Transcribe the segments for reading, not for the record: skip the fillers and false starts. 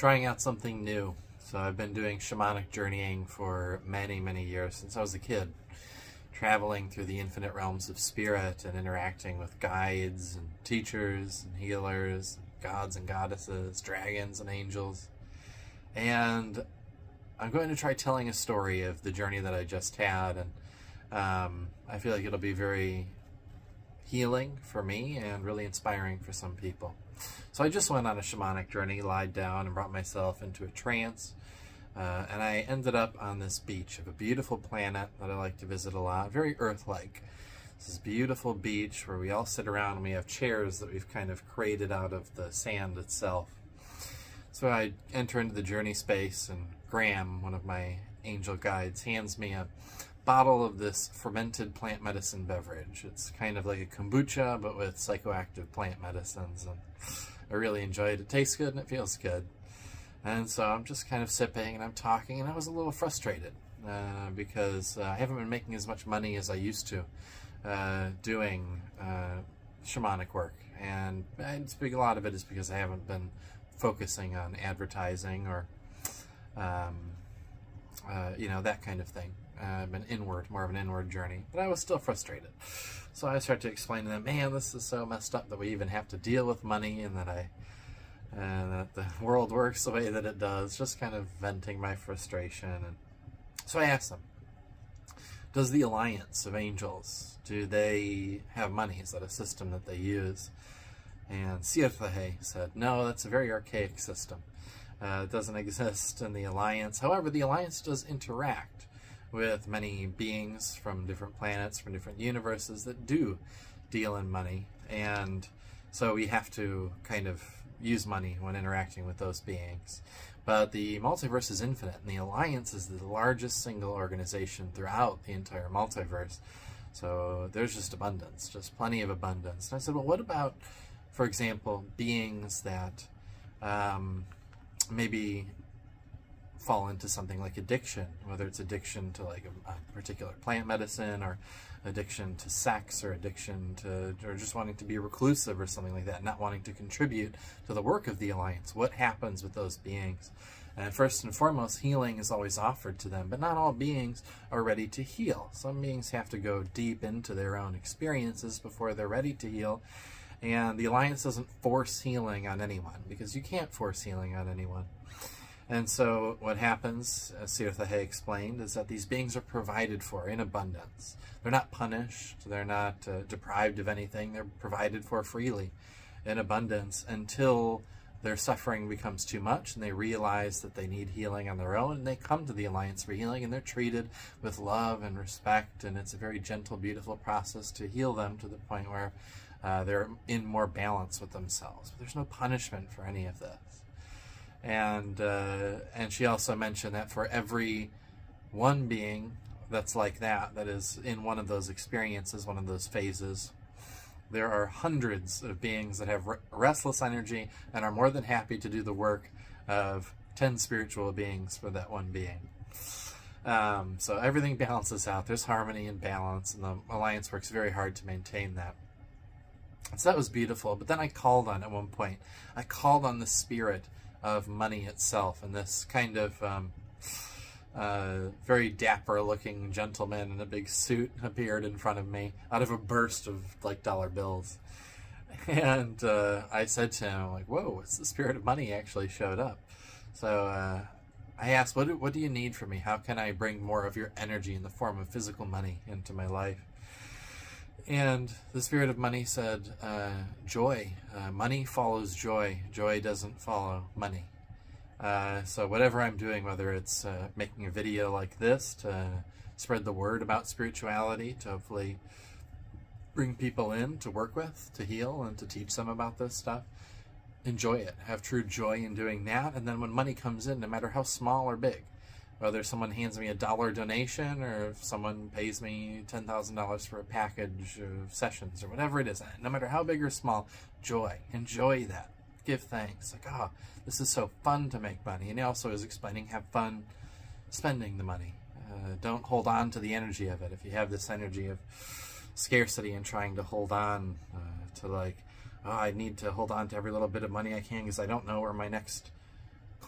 trying out something new. So I've been doing shamanic journeying for many, many years, since I was a kid, traveling through the infinite realms of spirit and interacting with guides and teachers and healers, gods and goddesses, dragons and angels. And I'm going to try telling a story of the journey that I just had, and I feel like it'll be very healing for me and really inspiring for some people. So I just went on a shamanic journey, lied down and brought myself into a trance, and I ended up on this beach of a beautiful planet that I like to visit a lot, very Earth-like. This is beautiful beach where we all sit around and we have chairs that we've kind of created out of the sand itself. So I enter into the journey space, and Graham, one of my angel guides, hands me a bottle of this fermented plant medicine beverage. It's kind of like a kombucha, but with psychoactive plant medicines, and I really enjoy it. It tastes good and it feels good. And so I'm just kind of sipping and I'm talking, and I was a little frustrated because I haven't been making as much money as I used to doing shamanic work. And a lot of it is because I haven't been focusing on advertising or you know, that kind of thing. I've been inward, more of an inward journey, but I was still frustrated. So I started to explain to them, man, this is so messed up that we even have to deal with money, and that that the world works the way that it does, just kind of venting my frustration. And so I asked them, does the Alliance of Angels, do they have money? Is that a system that they use? And CaseyTheSpaceShaman said, no, that's a very archaic system. It doesn't exist in the Alliance. However, the Alliance does interact with many beings from different planets, from different universes that do deal in money. And so we have to kind of use money when interacting with those beings. But the multiverse is infinite, and the Alliance is the largest single organization throughout the entire multiverse. So there's just abundance, just plenty of abundance. And I said, well, what about, for example, beings that maybe fall into something like addiction, whether it's addiction to like a particular plant medicine, or addiction to sex, or addiction to, or just wanting to be reclusive or something like that, not wanting to contribute to the work of the Alliance. What happens with those beings? And first and foremost, healing is always offered to them, but not all beings are ready to heal. Some beings have to go deep into their own experiences before they're ready to heal. And the Alliance doesn't force healing on anyone, because you can't force healing on anyone. And so what happens, as CaseyTheSpaceShaman explained, is that these beings are provided for in abundance. They're not punished, they're not deprived of anything, they're provided for freely in abundance until their suffering becomes too much and they realize that they need healing on their own, and they come to the Alliance for healing, and they're treated with love and respect, and it's a very gentle, beautiful process to heal them to the point where they're in more balance with themselves. But there's no punishment for any of this. And she also mentioned that for every one being that's like that, that is in one of those experiences, one of those phases, there are hundreds of beings that have restless energy and are more than happy to do the work of 10 spiritual beings for that one being. So everything balances out. There's harmony and balance, and the Alliance works very hard to maintain that. So that was beautiful. But then I called on, at one point, I called on the spirit of money itself, and this kind of very dapper looking gentleman in a big suit appeared in front of me out of a burst of like dollar bills. And I said to him, like, whoa, it's the spirit of money actually showed up. So I asked, what do you need from me? How can I bring more of your energy in the form of physical money into my life? And the spirit of money said, joy. Money follows joy. Joy doesn't follow money. So whatever I'm doing, whether it's making a video like this to spread the word about spirituality, to hopefully bring people in to work with, to heal, and to teach them about this stuff, enjoy it. Have true joy in doing that. And then when money comes in, no matter how small or big, whether someone hands me $1 donation, or if someone pays me $10,000 for a package of sessions, or whatever it is, no matter how big or small, joy. Enjoy that. Give thanks. Like, oh, this is so fun to make money. And he also is explaining, have fun spending the money. Don't hold on to the energy of it. If you have this energy of scarcity and trying to hold on to like, oh, I need to hold on to every little bit of money I can because I don't know where my next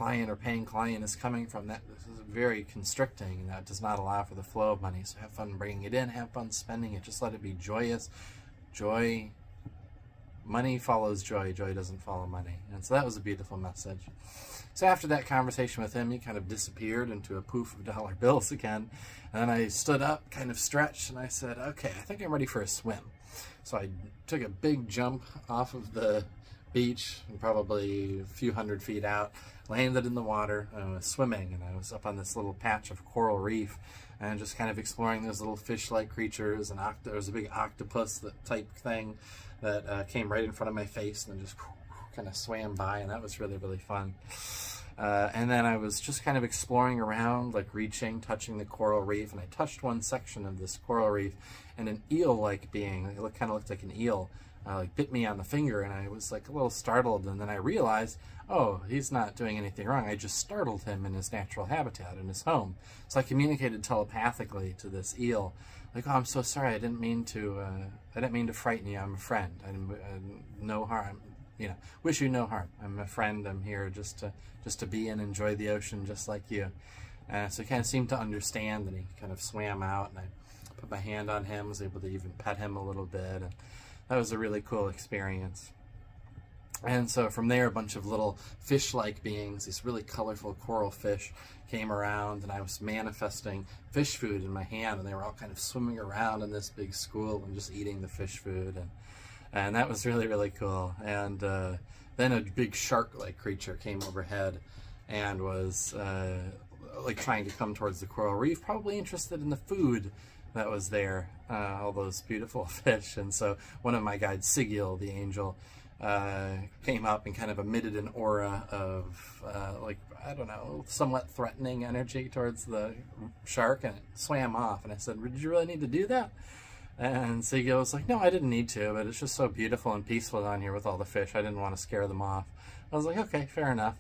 client or paying client is coming from, that this is very constricting, and that does not allow for the flow of money. So have fun bringing it in, have fun spending it, just let it be joyous. Joy, money follows joy, joy doesn't follow money. And so that was a beautiful message. So after that conversation with him, he kind of disappeared into a poof of dollar bills again. And then I stood up, kind of stretched, and I said, okay, I think I'm ready for a swim. So I took a big jump off of the beach, and probably a few hundred feet out, landed in the water, and I was swimming, and I was up on this little patch of coral reef, and just kind of exploring those little fish-like creatures, and there was a big octopus type thing that came right in front of my face, and then just kind of swam by, and that was really, really fun. And then I was just kind of exploring around, like reaching, touching the coral reef, and I touched one section of this coral reef, and an eel-like being, it kind of looked like an eel, like bit me on the finger, and I was like a little startled, and then I realized, oh, he's not doing anything wrong. I just startled him in his natural habitat, in his home. So I communicated telepathically to this eel, like, oh, I'm so sorry, I didn't mean to frighten you. I'm a friend. No harm. You know, wish you no harm. I'm a friend. I'm here just to be and enjoy the ocean just like you. So he kind of seemed to understand, and he kind of swam out, and I put my hand on him, was able to even pet him a little bit, and that was a really cool experience. And so from there, a bunch of little fish-like beings, these really colorful coral fish, came around, and I was manifesting fish food in my hand, and they were all kind of swimming around in this big school and just eating the fish food, and that was really, really cool. And then a big shark-like creature came overhead and was like trying to come towards the coral reef, probably interested in the food that was there, all those beautiful fish. And so one of my guides, Sigil, the angel, came up and kind of emitted an aura of, like, I don't know, somewhat threatening energy towards the shark, and it swam off. And I said, did you really need to do that? And Sigil was like, no, I didn't need to, but it's just so beautiful and peaceful down here with all the fish. I didn't want to scare them off. I was like, okay, fair enough.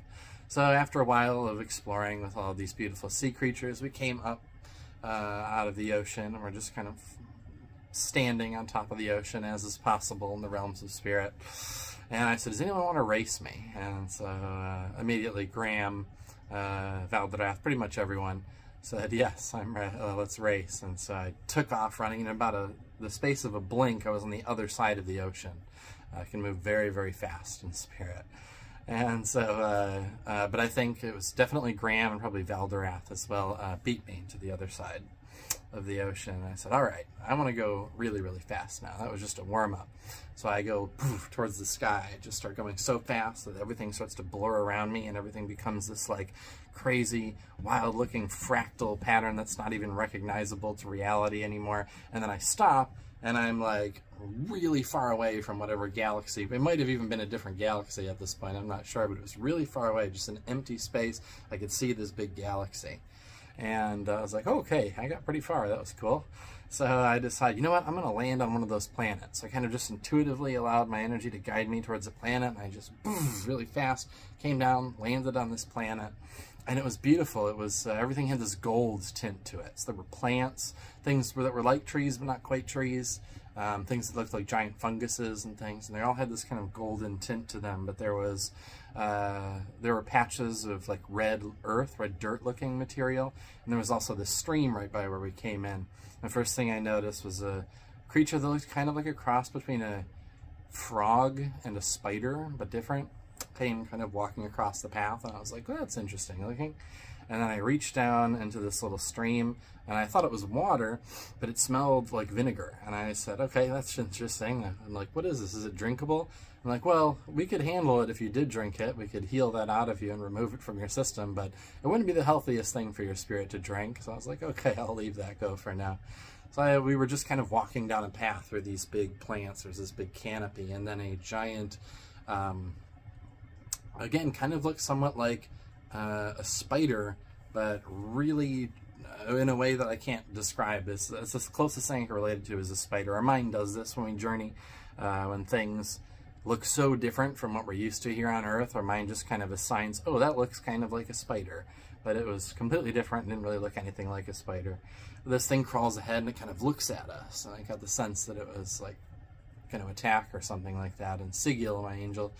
So after a while of exploring with all these beautiful sea creatures, we came up out of the ocean, and we're just kind of standing on top of the ocean as is possible in the realms of spirit. And I said, does anyone want to race me? And so immediately Graham, Valdrath, pretty much everyone said, yes, I'm ready, let's race. And so I took off running. In about the space of a blink, I was on the other side of the ocean. I can move very, very fast in spirit. And so, but I think it was definitely Graham and probably Valdrath as well, beat me to the other side of the ocean. And I said, all right, I want to go really, really fast now. That was just a warm-up. So I go poof, towards the sky. I just start going so fast that everything starts to blur around me, and everything becomes this like crazy, wild-looking fractal pattern that's not even recognizable to reality anymore. And then I stop, and I'm like really far away from whatever galaxy. It might have even been a different galaxy at this point, I'm not sure, but it was really far away, just an empty space. I could see this big galaxy. And I was like, oh, okay, I got pretty far. That was cool. So I decided, you know what, I'm going to land on one of those planets. So I kind of just intuitively allowed my energy to guide me towards a planet, and I just, boom, really fast, came down, landed on this planet. And it was beautiful. It was, everything had this gold tint to it. So there were plants, things that were like trees, but not quite trees. Things that looked like giant funguses and things, and they all had this kind of golden tint to them. But there were patches of like red earth, red dirt looking material, and there was also this stream right by where we came in. The first thing I noticed was a creature that looked kind of like a cross between a frog and a spider, but different. Came kind of walking across the path, and I was like, oh, that's interesting looking. And then I reached down into this little stream, and I thought it was water, but it smelled like vinegar. And I said, okay, that's interesting. I'm like, what is this? Is it drinkable? I'm like, well, we could handle it if you did drink it. We could heal that out of you and remove it from your system, but it wouldn't be the healthiest thing for your spirit to drink. So I was like, okay, I'll leave that go for now. So we were just kind of walking down a path through these big plants. There's this big canopy, and then a giant, again, kind of looks somewhat like a spider, but really in a way that I can't describe. It's the closest thing I can relate it to is a spider. Our mind does this when we journey, when things look so different from what we're used to here on Earth. Our mind just kind of assigns, oh, that looks kind of like a spider, but it was completely different and didn't really look anything like a spider. This thing crawls ahead and it kind of looks at us, and I got the sense that it was like going to attack or something like that. And Sigil, my angel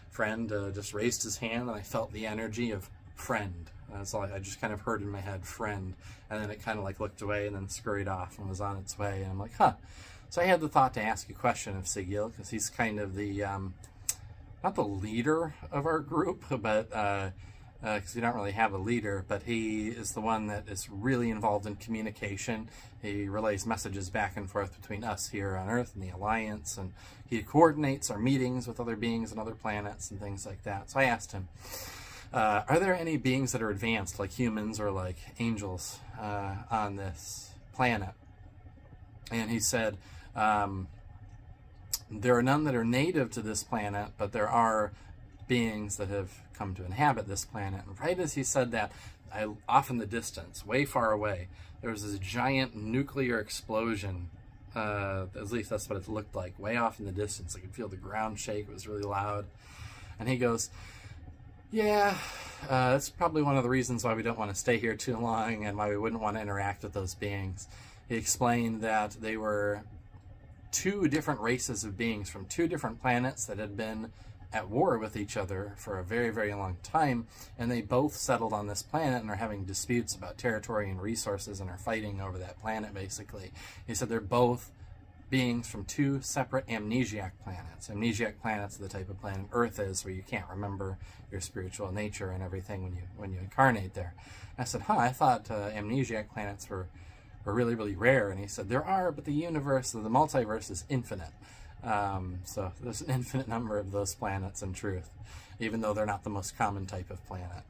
friend, just raised his hand, and I felt the energy of friend. That's all I just kind of heard in my head, friend. And then it kind of like looked away and then scurried off and was on its way. And I'm like, huh. So I had the thought to ask a question of Sigil, because he's kind of the, not the leader of our group, but, because we don't really have a leader, but he is the one that is really involved in communication. He relays messages back and forth between us here on Earth and the Alliance, and he coordinates our meetings with other beings and other planets and things like that. So I asked him, are there any beings that are advanced, like humans or like angels, on this planet? And he said, there are none that are native to this planet, but there are beings that have come to inhabit this planet. And right as he said that, off in the distance, way far away, there was this giant nuclear explosion. At least that's what it looked like, way off in the distance. I could feel the ground shake. It was really loud. And he goes, yeah, that's probably one of the reasons why we don't want to stay here too long and why we wouldn't want to interact with those beings. He explained that they were two different races of beings from two different planets that had been at war with each other for a very, very long time, and they both settled on this planet and are having disputes about territory and resources and are fighting over that planet, basically. He said they're both beings from two separate amnesiac planets. Amnesiac planets are the type of planet Earth is, where you can't remember your spiritual nature and everything when you incarnate there. And I said, huh, I thought amnesiac planets were really, really rare. And he said, there are, but the universe, the multiverse is infinite. So there's an infinite number of those planets in truth, even though they're not the most common type of planet.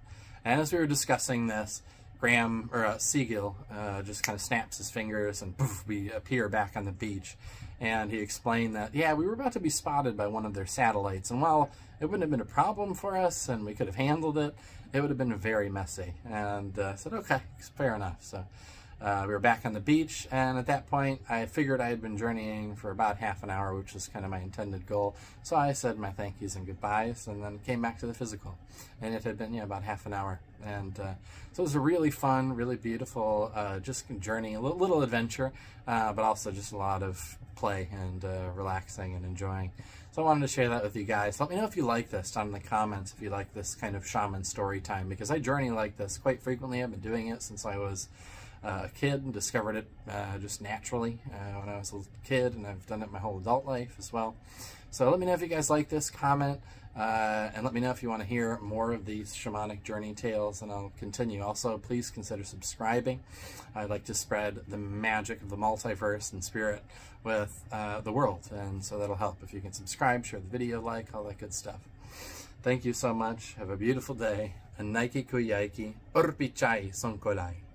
And as we were discussing this, Sigil just kind of snaps his fingers and poof, we appear back on the beach. And he explained that, yeah, we were about to be spotted by one of their satellites. And while it wouldn't have been a problem for us and we could have handled it, it would have been very messy. And I said, okay, fair enough. So we were back on the beach, and at that point, I figured I had been journeying for about half an hour, which was kind of my intended goal. So I said my thank yous and goodbyes, and then came back to the physical. And it had been, about half an hour. And so it was a really fun, really beautiful, just journey, a little adventure, but also just a lot of play and relaxing and enjoying. So I wanted to share that with you guys. Let me know if you like this down in the comments, if you like this kind of shaman story time, because I journey like this quite frequently. I've been doing it since I was a kid and discovered it just naturally when I was a kid, and I've done it my whole adult life as well. So let me know if you guys like this, comment, and let me know if you want to hear more of these shamanic journey tales, and I'll continue. Also, please consider subscribing. I'd like to spread the magic of the multiverse and spirit with the world, and so that'll help if you can subscribe, share the video, like, all that good stuff. Thank you so much. Have a beautiful day. Naiki kuyaiki, urpichai sonkolai.